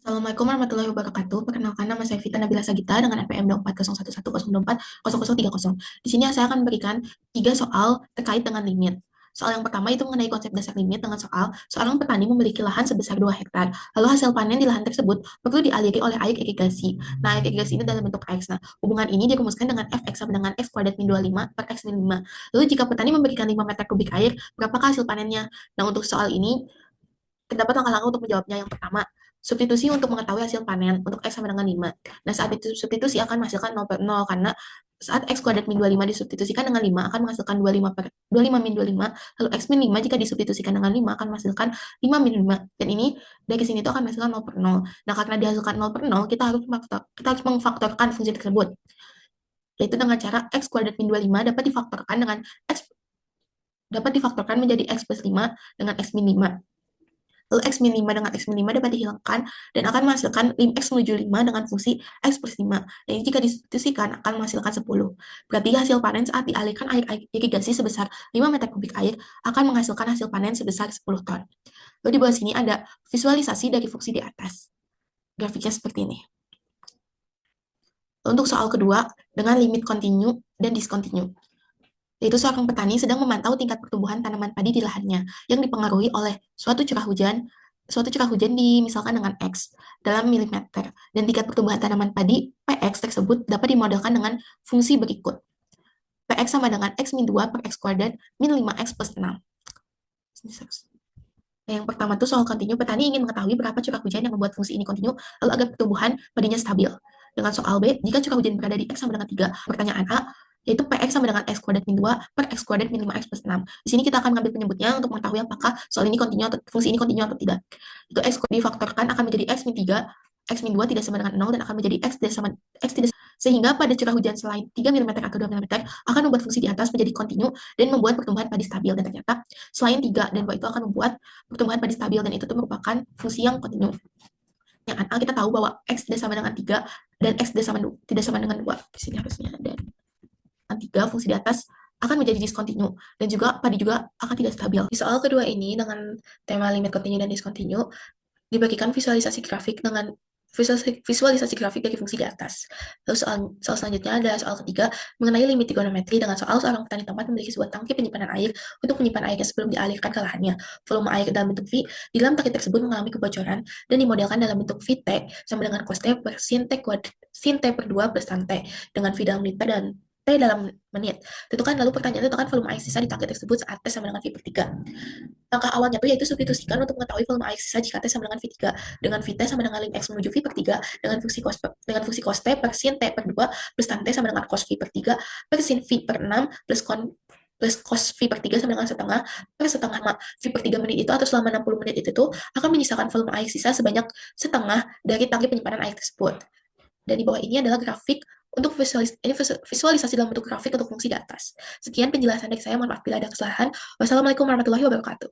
Assalamualaikum warahmatullahi wabarakatuh. Perkenalkan nama saya Vita Nabila Sagita dengan NPM 240110400240030. Di sini saya akan memberikan 3 soal terkait dengan limit. Soal yang pertama itu mengenai konsep dasar limit dengan soal seorang petani memiliki lahan sebesar 2 hektar. Lalu hasil panen di lahan tersebut perlu dialiri oleh air irigasi. Nah, air irigasi ini dalam bentuk X. Nah, hubungan ini dirumuskan dengan Fx sama dengan X kuadrat min 25 per X min 5. Lalu jika petani memberikan 5 meter kubik air, berapakah hasil panennya? Nah, untuk soal ini terdapat langkah-langkah untuk menjawabnya. Yang pertama, substitusi untuk mengetahui hasil panen untuk X sama dengan 5. Nah, saat itu substitusi akan menghasilkan 0 per 0 karena saat X kuadrat min 25 disubstitusikan dengan 5 akan menghasilkan 25 min 25, lalu X min 5 jika disubstitusikan dengan 5 akan menghasilkan 5 min 5. Dan ini dari sini itu akan menghasilkan 0 per 0. Nah, karena dihasilkan 0 per 0, kita harus mengfaktorkan fungsi tersebut. Yaitu dengan cara X kuadrat min 25 dapat difaktorkan menjadi X plus 5 dengan X min 5. Lalu X min 5 dengan X min 5 dapat dihilangkan dan akan menghasilkan X menuju 5 dengan fungsi X plus 5. Dan ini jika disubstitusikan akan menghasilkan 10. Berarti hasil panen saat dialirkan air irigasi sebesar 5 meter kubik air akan menghasilkan hasil panen sebesar 10 ton. Lalu di bawah sini ada visualisasi dari fungsi di atas. Grafiknya seperti ini. Untuk soal kedua, dengan limit kontinu dan diskontinu. Yaitu seorang petani sedang memantau tingkat pertumbuhan tanaman padi di lahannya yang dipengaruhi oleh suatu curah hujan misalkan dengan X dalam milimeter, dan tingkat pertumbuhan tanaman padi Px tersebut dapat dimodelkan dengan fungsi berikut. Px sama dengan X min 2 per X kuadrat min 5X plus 6. Nah, yang pertama tuh soal kontinu, petani ingin mengetahui berapa curah hujan yang membuat fungsi ini kontinu, lalu agar pertumbuhan padinya stabil. Dengan soal B, jika curah hujan berada di X sama dengan 3, pertanyaan A, yaitu Px sama dengan X kuadrat min 2 per X kuadrat min 5X plus 6. Di sini kita akan mengambil penyebutnya untuk mengetahui apakah soal ini kontinu atau fungsi ini kontinu atau tidak. Itu X difaktorkan akan menjadi X min 3, X min 2 tidak sama dengan 0, dan akan menjadi X tidak sehingga pada curah hujan selain 3 mm atau 2 mm akan membuat fungsi di atas menjadi kontinu dan membuat pertumbuhan padi stabil. Dan ternyata selain 3 dan 2 itu akan membuat pertumbuhan padi stabil, dan itu tuh merupakan fungsi yang kontinu. Yang A kita tahu bahwa X tidak sama dengan 3 dan X tidak sama dengan 2. Di sini harusnya dan 3 fungsi di atas akan menjadi diskontinu dan juga padi juga akan tidak stabil. Di soal kedua ini dengan tema limit kontinu dan diskontinu dibagikan visualisasi grafik dari fungsi di atas. Lalu soal selanjutnya adalah soal ketiga mengenai limit trigonometri dengan soal seorang petani tomat memiliki sebuah tangki penyimpanan air untuk menyimpan airnya sebelum dialirkan ke lahannya. Volume air dalam bentuk V di dalam tangki tersebut mengalami kebocoran dan dimodelkan dalam bentuk VT sama dengan cos T per sin T per 2 plus tan T dengan V dalam liter dan T dalam menit. Lalu pertanyaan tentukan volume air sisa di tangki tersebut saat T sama dengan V per 3. Langkah awalnya tuh yaitu substitusikan untuk mengetahui volume air sisa jika T sama dengan V3 dengan Vt sama dengan lim X menuju V per 3 dengan fungsi cos T per sin T per 2 plus tan T sama dengan cos V per 3 per sin V per 6 plus cos V per 3 sama dengan setengah per setengah V per 3 menit itu atau selama 60 menit itu tuh akan menyisakan volume air sisa sebanyak setengah dari tangki penyimpanan air tersebut. Dan di bawah ini adalah grafik untuk visualisasi dalam bentuk grafik untuk fungsi di atas. Sekian penjelasan dari saya, mohon maaf bila ada kesalahan. Wassalamualaikum warahmatullahi wabarakatuh.